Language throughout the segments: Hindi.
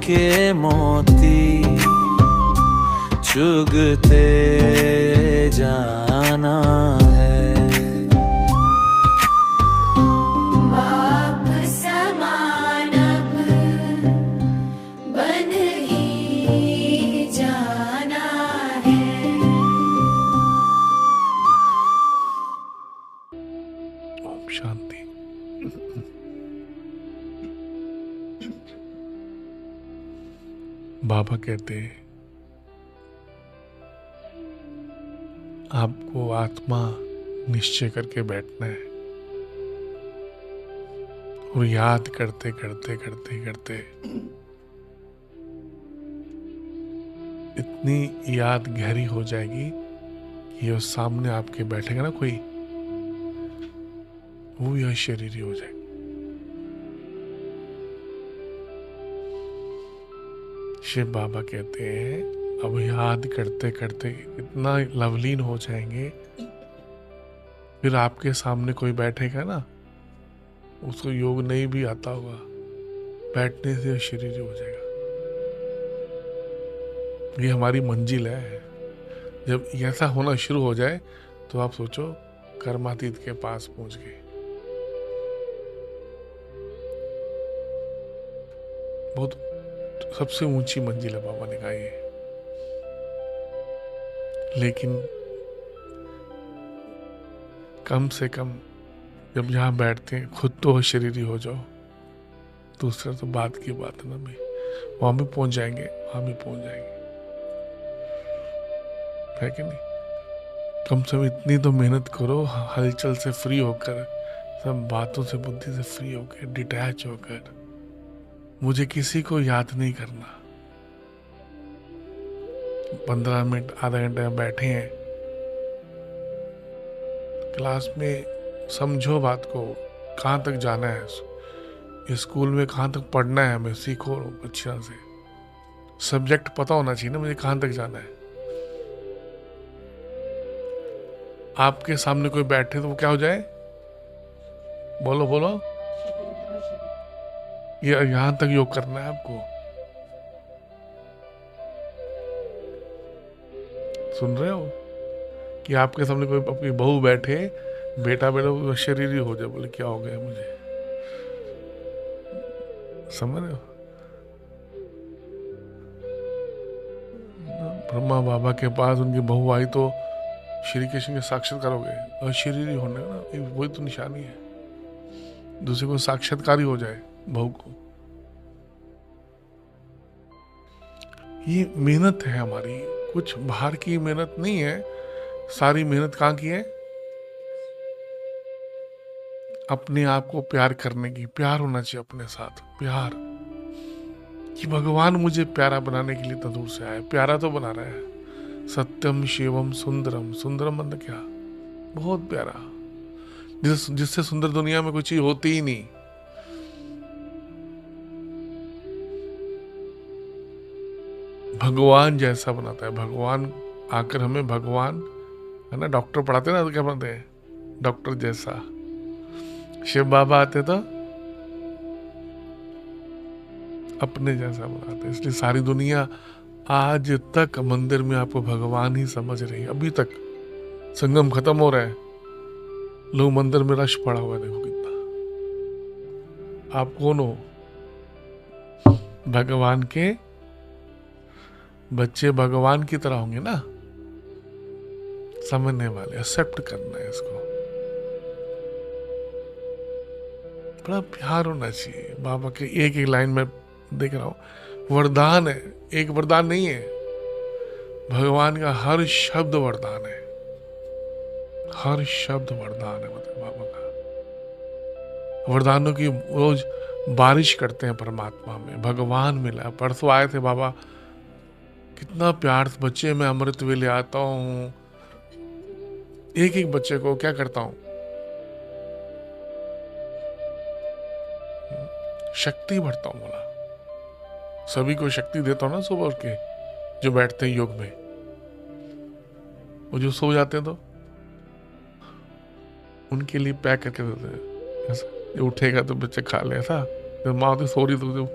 के मोती चुगते जाना है। बाप समान अब बन ही जाना है। ओम शांति। बाबा कहते हैं आपको आत्मा निश्चय करके बैठना है और याद करते करते करते करते इतनी याद गहरी हो जाएगी कि वो सामने आपके बैठेगा ना कोई, वो यह शरीरी हो जाएगा। शिव बाबा कहते हैं अब याद करते करते इतना लवलीन हो जाएंगे, फिर आपके सामने कोई बैठेगा ना, उसको योग नहीं भी आता होगा, बैठने से शरीर हो जाएगा। ये हमारी मंजिल है। जब ऐसा होना शुरू हो जाए तो आप सोचो कर्मातीत के पास पहुंच गए। बहुत सबसे ऊंची मंजिल है बाबा ने कहा ये। लेकिन कम से कम जब यहाँ बैठते हैं खुद तो शरीरी हो जाओ, दूसरा तो बात की बात है ना भाई। वहां भी पहुंच जाएंगे, वहां भी पहुंच जाएंगे, है कि नहीं? कम से कम इतनी तो मेहनत करो, हलचल से फ्री होकर, सब बातों से बुद्धि से फ्री होकर, डिटैच होकर। मुझे किसी को याद नहीं करना। 15 मिनट आधा घंटा बैठे हैं क्लास में, समझो बात को, कहाँ तक जाना है, स्कूल में कहाँ तक पढ़ना है, हमें सीखो अच्छा से। सब्जेक्ट पता होना चाहिए ना मुझे कहाँ तक जाना है। आपके सामने कोई बैठे तो वो क्या हो जाए, बोलो बोलो, ये यहां तक योग करना है आपको। सुन रहे हो कि आपके सामने कोई अपनी बहू बैठे, बेटा बेटा शरीरी हो जाए, बोले क्या हो गया मुझे, समझ रहे हो? ब्रह्मा बाबा के पास उनकी बहू आई तो श्री कृष्ण के साक्षात्कार हो गए। अशरीरी होने का ना वही तो निशानी है, दूसरे को साक्षात्कार ही हो जाए बहू को। ये मेहनत है हमारी, कुछ बाहर की मेहनत नहीं है। सारी मेहनत कहाँ की है? अपने आप को प्यार करने की। प्यार होना चाहिए अपने साथ, प्यार कि भगवान मुझे प्यारा बनाने के लिए तो दूर से आया, प्यारा तो बना रहा है। सत्यम शिवम सुंदरम, सुंदरम मतलब क्या? बहुत प्यारा, जिससे सुंदर दुनिया में कोई चीज होती ही नहीं। भगवान जैसा बनाता है। भगवान आकर हमें, भगवान है ना, डॉक्टर पढ़ाते ना तो क्या बनाते हैं, डॉक्टर जैसा। शिव बाबा आते तो अपने जैसा बनाते। इसलिए सारी दुनिया आज तक मंदिर में आपको भगवान ही समझ रही है। अभी तक संगम खत्म हो रहा है, लोग मंदिर में रश पड़ा हुआ है, देखो कितना। आप कौन हो? भगवान के बच्चे भगवान की तरह होंगे ना, समझने वाले, एक्सेप्ट करना है इसको। बड़ा प्यार होना चाहिए। बाबा के एक एक लाइन में देख रहा हूं, वरदान है। एक वरदान नहीं है, भगवान का हर शब्द वरदान है, हर शब्द वरदान है। मतलब बाबा का वरदानों की रोज बारिश करते हैं परमात्मा में, भगवान मिला। परसों आए थे बाबा, कितना प्यार से, बच्चे मैं अमृत वे ले आता हूँ, एक एक बच्चे को क्या करता हूँ, शक्ति भरता हूँ। बोला सभी को शक्ति देता हूँ ना सुबह उठ के, जो बैठते हैं योग में। वो जो सो जाते हैं तो उनके लिए पैक करके देते हैं। ऐसा ये उठेगा तो बच्चे खा ले, ऐसा। जब माँ तो सो रही तो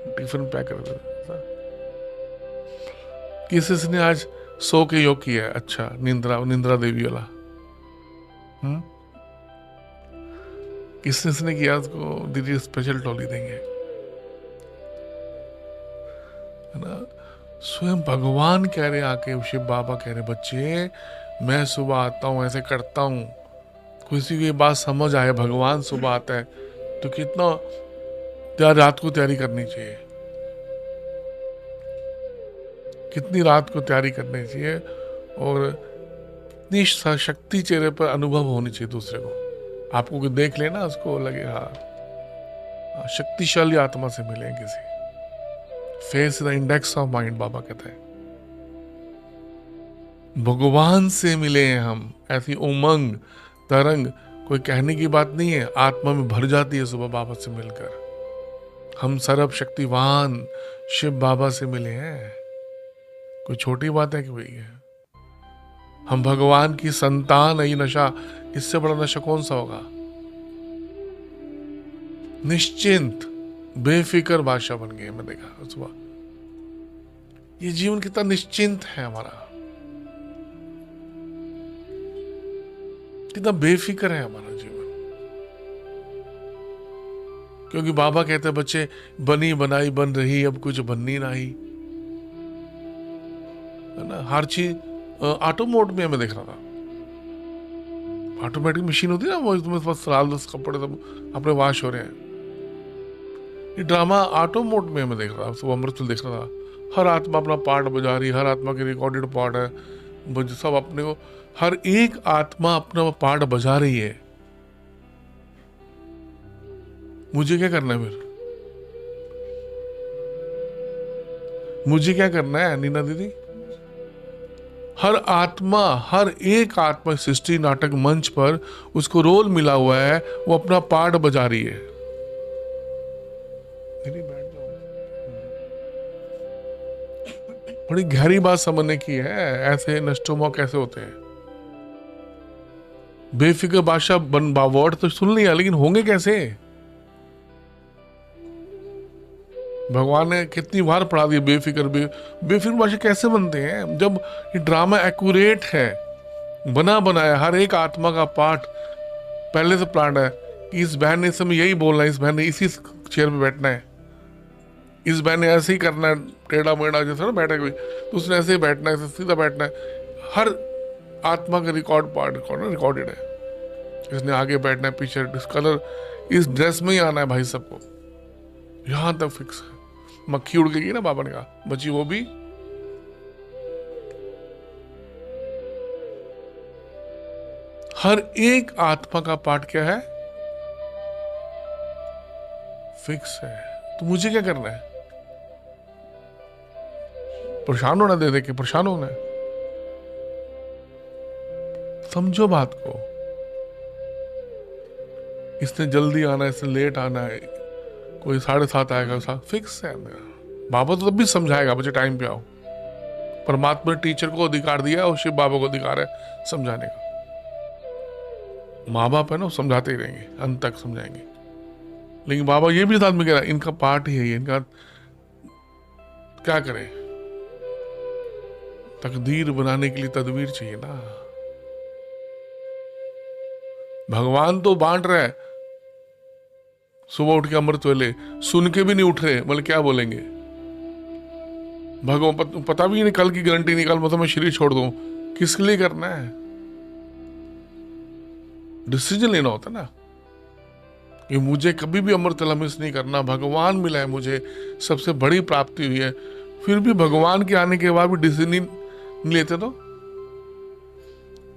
टिफिन पैक कर देता। किसी ने आज सो के योग किया है, अच्छा निंद्रा देवी वाला, किसने किया उसको दीदी स्पेशल टॉली देंगे, है ना। स्वयं भगवान कह रहे आके, शिव बाबा कह रहे बच्चे मैं सुबह आता हूँ, ऐसे करता हूँ, किसी को ये बात समझ आए भगवान सुबह आता है तो कितना रात को तैयारी करनी चाहिए, कितनी रात को तैयारी करनी चाहिए, और इतनी शक्ति चेहरे पर अनुभव होनी चाहिए दूसरे को। आपको कोई देख लेना उसको लगे हाँ शक्तिशाली आत्मा से मिले किसी। Face the index of mind बाबा कहते हैं। भगवान से मिले हैं हम, ऐसी उमंग तरंग कोई कहने की बात नहीं है, आत्मा में भर जाती है सुबह बाबा से मिलकर। हम सर्व शक्तिवान शिव बाबा से मिले हैं, कोई छोटी बात है कि वही है। हम भगवान की संतान है, ये नशा, इससे बड़ा नशा कौन सा होगा। निश्चिंत बेफिक्र भाषा बन गई, मैं देखा सुबह। ये जीवन कितना निश्चिंत है हमारा, कितना बेफिक्र है हमारा जीवन। क्योंकि बाबा कहते हैं बच्चे बनी बनाई बन रही, अब कुछ बननी नहीं, है ना। हर चीज ऑटो मोड में मैं देख रहा था, ऑटोमेटिक मशीन होती है ना, वो तुम्हें बस डाल दो कपड़े सब अपने वॉश हो रहे हैं। ये ड्रामा ऑटो मोड में मैं देख रहा था, सुबह अमृतुल देख रहा था। हर आत्मा अपना पार्ट बजा रही, हर आत्मा की रिकॉर्डेड पार्ट है, सब अपने को, हर एक आत्मा अपना पार्ट बजा रही है। मुझे क्या करना है फिर, मुझे क्या करना है नीना दीदी। हर आत्मा, हर एक आत्मा सृष्टि नाटक मंच पर उसको रोल मिला हुआ है, वो अपना पार्ट बजा रही है। बड़ी गहरी बात समझने की है, ऐसे नष्टोमो कैसे होते हैं। बेफिक्र भाषा वर्ड तो सुन लिया, लेकिन होंगे कैसे। भगवान ने कितनी बार पढ़ा दिया बेफिक्र भाषा कैसे बनते हैं। जब ये ड्रामा एक्यूरेट है, बना बनाया, हर एक आत्मा का पार्ट पहले से प्लान है कि इस बहन ने इस समय यही बोलना है, इस बहन ने इसी चेयर पे बैठना है, इस बहन ने ऐसे ही करना है, टेढ़ा मेढ़ा जैसा ना बैठा कोई, तो उसने ऐसे ही बैठना है, सीधा बैठना है। हर आत्मा का रिकॉर्डेड है। इसने आगे बैठना है, पीछे कलर, इस ड्रेस में ही आना है भाई सबको, यहां तक फिक्स है। मक्खी उड़ गई ना, बाबा ने कहा बची वो भी। हर एक आत्मा का पार्ट क्या है, फिक्स है। तो मुझे क्या करना है, परेशान होना, दे के परेशान होना है। समझो बात को, इसने जल्दी आना है, इसने लेट आना है, कोई 7:30 आएगा, फिक्स है मेरा। बाबा तो तब भी समझाएगा बच्चे टाइम पे आओ। परमात्मा ने टीचर को अधिकार दिया है और शिव बाबा को अधिकार है समझाने का। माँ बाप है ना, समझाते ही रहेंगे, अंत तक समझाएंगे। लेकिन बाबा ये भी साथ में कह रहा है, इनका पार्ट ही है, इनका क्या करें, तकदीर बनाने के लिए तदबीर चाहिए ना। भगवान तो बांट रहा है, सुबह उठ के अमृत वेले सुन के भी नहीं उठ रहे, बोले क्या बोलेंगे। भगवान पता भी नहीं, कल की गारंटी निकाल, मतलब मैं शरीर छोड़ दूं, किसके लिए करना है। डिसीजन लेना होता ना कि मुझे कभी भी अमृत वेला मिस नहीं करना, भगवान मिला है मुझे, सबसे बड़ी प्राप्ति हुई है। फिर भी भगवान के आने के बाद भी डिसीजन नहीं लेते, तो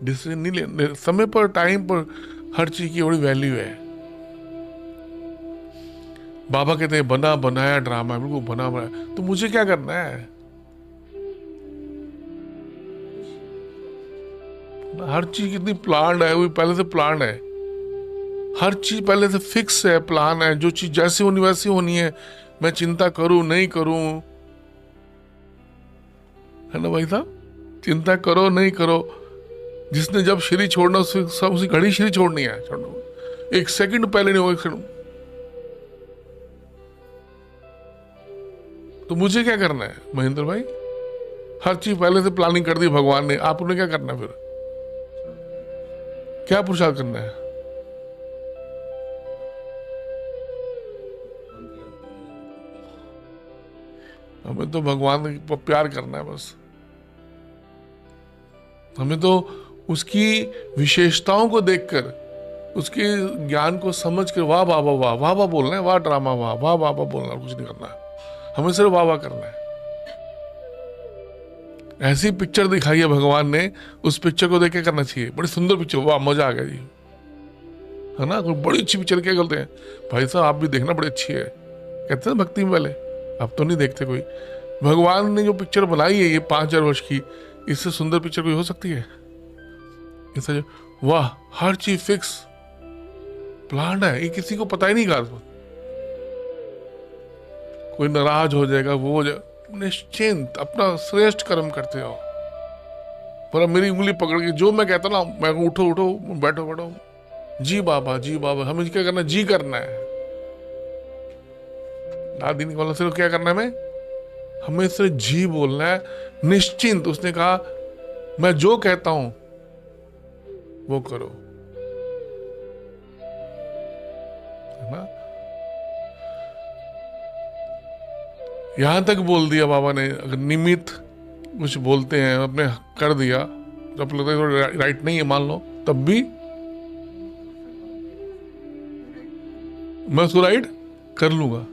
डिसीजन नहीं ले, समय पर टाइम पर हर चीज की बड़ी वैल्यू है। बाबा कहते हैं बना बनाया ड्रामा, बिल्कुल बना बनाया। तो मुझे क्या करना है, हर चीज कितनी प्लान है, वो पहले से प्लान है, हर चीज पहले से फिक्स है, प्लान है। जो चीज जैसी होनी वैसी होनी है, मैं चिंता करूं नहीं करूं, है ना भाई साहब, चिंता करो नहीं करो। जिसने जब शरीर छोड़ना सब उसी घड़ी शरीर छोड़नी है, छोड़ो, एक सेकंड पहले नहीं हो, एक सेकंड तो मुझे क्या करना है महेंद्र भाई? हर चीज पहले से प्लानिंग कर दी भगवान ने, आपने क्या करना है फिर? क्या पुरुषार्थ करना है? हमें तो भगवान को प्यार करना है बस। हमें तो उसकी विशेषताओं को देखकर, उसके ज्ञान को समझकर वाह बाबा वाह, वाह वाह बोलना है, वाह ड्रामा वाह, वाह बाबा बोलना, कुछ नहीं करना है। हमें सिर्फ वाह वाह करना है। ऐसी पिक्चर दिखाई है भगवान ने, उस पिक्चर को देख के करना चाहिए। बड़ी सुंदर पिक्चर, वाह मजा आ गया जी, है ना? कोई बड़ी अच्छी पिक्चर क्या बोलते हैं भाई साहब आप भी देखना, बड़ी अच्छी है, कहते हैं भक्ति में वाले। अब तो नहीं देखते कोई। भगवान ने जो पिक्चर बनाई है ये 5000 वर्ष की, इससे सुंदर पिक्चर कोई हो सकती है? इससे जो वाह, हर चीज फिक्स प्लान है, ये किसी को पता ही नहीं का। कोई नाराज हो जाएगा, वो हो जाएगा, निश्चिंत अपना श्रेष्ठ कर्म करते हो। पर अब मेरी उंगली पकड़ के जो मैं कहता ना, मैं उठो उठो, बैठो बैठो, जी बाबा जी बाबा। हमें क्या करना? जी करना है। दादी ने बोला सिर्फ क्या करना है हमें सिर्फ जी बोलना है, निश्चिंत। उसने कहा मैं जो कहता हूं वो करो, है ना? यहां तक बोल दिया बाबा ने, अगर निमित्त कुछ बोलते हैं अपने कर दिया, जब लगता है राइट नहीं है मान लो, तब भी मैं उसको राइट कर लूंगा।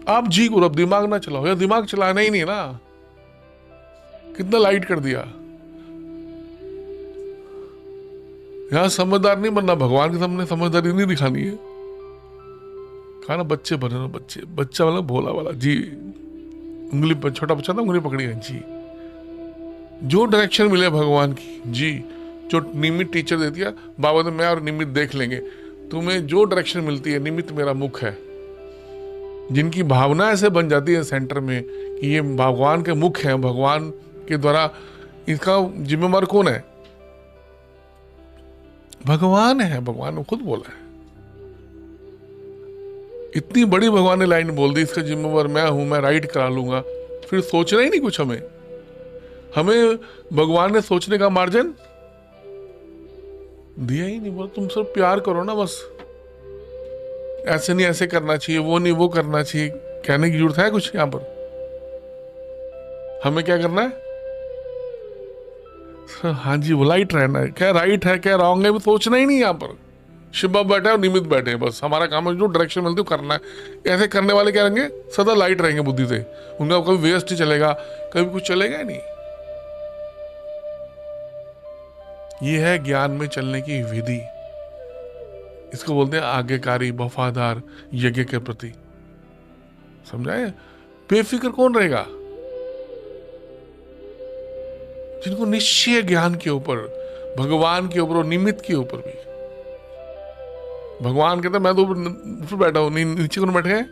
आप जी को, अब दिमाग ना चलाओ, या दिमाग चलाना ही नहीं ना। कितना लाइट कर दिया। यहां समझदार नहीं बनना, भगवान के सामने समझदारी नहीं दिखानी है। कहा ना बच्चे बने ना, बच्चे, बच्चा वाला भोला वाला जी, उंगली पर, छोटा बच्चा था उंगली पकड़ी है जी, जो डायरेक्शन मिले भगवान की जी, जो निमित्त टीचर दे दिया बाबा ने, मैं और निमित्त देख लेंगे। तुम्हें जो डायरेक्शन मिलती है, निमित्त मेरा मुख है। जिनकी भावना ऐसे बन जाती है सेंटर में कि ये भगवान के मुख है, भगवान के द्वारा, इसका जिम्मेवार कौन है? भगवान है। भगवान ने खुद बोला है। इतनी बड़ी भगवान ने लाइन बोल दी, इसका जिम्मेवार मैं हूं, मैं राइट करा लूंगा। फिर सोचना ही नहीं कुछ। हमें भगवान ने सोचने का मार्जिन दिया ही नहीं। बोल तुम सब प्यार करो ना बस, ऐसे नहीं ऐसे करना चाहिए, वो नहीं वो करना चाहिए, कहने की जरूरत है कुछ यहां पर? हमें क्या करना है? हाँ जी, वो लाइट रहना है। क्या राइट है क्या रॉन्ग है, सोचना ही नहीं। यहाँ पर शिव बाबा बैठे और निमित्त बैठे, बस हमारा काम है जो डायरेक्शन मिलती है करना है। ऐसे करने वाले क्या रहेंगे? सदा लाइट रहेंगे बुद्धि से, उनका कभी वेस्ट ही चलेगा, कभी कुछ चलेगा ही नहीं। ये है ज्ञान में चलने की विधि। इसको बोलते हैं आज्ञाकारी, वफादार, यज्ञ के प्रति। समझाए? बेफिक्र कौन रहेगा? जिनको निश्चय ज्ञान के ऊपर, भगवान के ऊपर और निमित्त के ऊपर भी। भगवान कहता मैं तो ऊपर बैठा हूं, नीचे कौन बैठ गए? है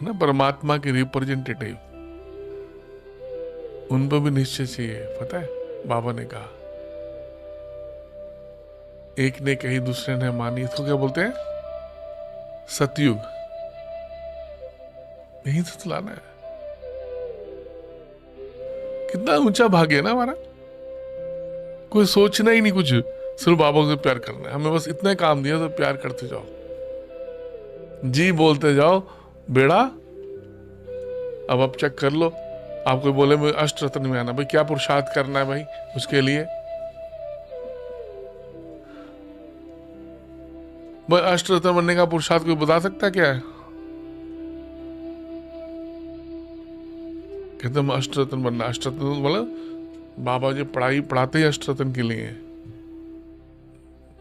ना, परमात्मा के रिप्रेजेंटेटिव। उन पर भी निश्चय चाहिए। पता है बाबा ने कहा, एक ने कही दूसरे ने मानी। इसको क्या बोलते हैं? सतयुग। यही से चलाना है। कितना ऊंचा भाग्य है ना हमारा। कोई सोचना ही नहीं कुछ, सिर्फ बाबा से प्यार करना है। हमें बस इतना काम दिया तो प्यार करते जाओ, जी बोलते जाओ, बेड़ा। अब आप चेक कर लो। आप कोई बोले मुझे अष्टरत्न में आना, भाई क्या पुरुषार्थ करना है भाई उसके लिए? भाई अष्टरत्न बनने का पुरुषार्थ कोई बता सकता है क्या है? कहते हम अष्टरत्न बनना। अष्टरत्न मतलब बाबा जी पढ़ाई पढ़ाते ही अष्टरत्न के लिए,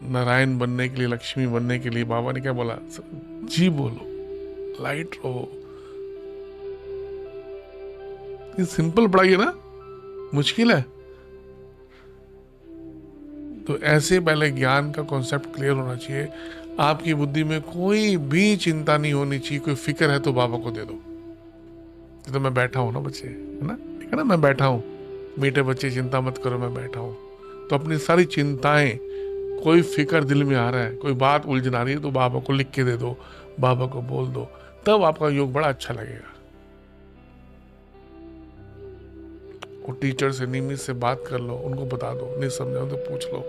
नारायण बनने के लिए, लक्ष्मी बनने के लिए। बाबा ने क्या बोला? जी बोलो, लाइट रहो। ये सिंपल पढ़ाई है ना, मुश्किल है? तो ऐसे पहले ज्ञान का कॉन्सेप्ट क्लियर होना चाहिए। आपकी बुद्धि में कोई भी चिंता नहीं होनी चाहिए। कोई फिक्र है तो बाबा को दे दो। तो मैं बैठा हूं ना बच्चे, है ना, ठीक है ना, मैं बैठा हूं, मीठे बच्चे चिंता मत करो, मैं बैठा हूं। तो अपनी सारी चिंताएं, कोई फिक्र दिल में आ रहा है, कोई बात उलझन आ रही है, तो बाबा को लिख के दे दो, बाबा को बोल दो, तब आपका योग बड़ा अच्छा लगेगा। वो टीचर से, नियमित से बात कर लो, उनको बता दो, नहीं समझो तो पूछ लो,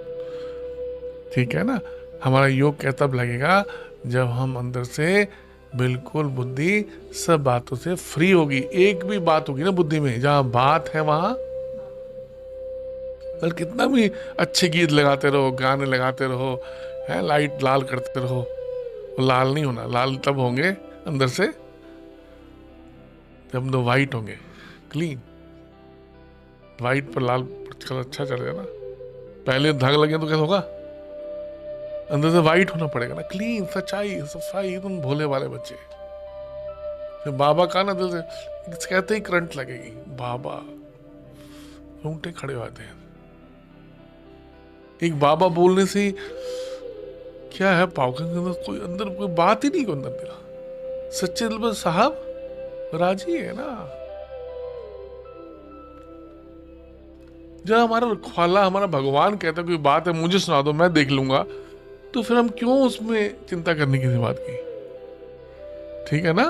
ठीक है ना। हमारा योग क्या तब लगेगा जब हम अंदर से बिल्कुल बुद्धि सब बातों से फ्री होगी। एक भी बात होगी ना बुद्धि में, जहां बात है वहां, अगर कितना भी अच्छे गीत लगाते रहो, गाने लगाते रहो, है लाइट लाल करते रहो, वो लाल नहीं होना। लाल तब होंगे अंदर से जब दो वाइट होंगे, क्लीन। वाइट पर लाल कलर अच्छा चलेगा ना। पहले धाग लगे तो कैसा होगा, अंदर से वाइट होना पड़ेगा ना, क्लीन, सच्चाई, सफाई, एकदम भोले वाले बच्चे। फिर बाबा का ना दिल से कहते ही करंट लगेगी, बाबा, रोंगटे खड़े होते हैं। एक बाबा बोलने से क्या है, पावके के अंदर कोई, अंदर कोई बात ही नहीं, को अंदर मेरा सच्चे दिल पर साहब राजी है ना। जब हमारा ख्वाला, हमारा भगवान कहता है कोई बात है मुझे सुना दो, मैं देख लूंगा, तो फिर हम क्यों उसमें चिंता करने की बात की, ठीक है ना।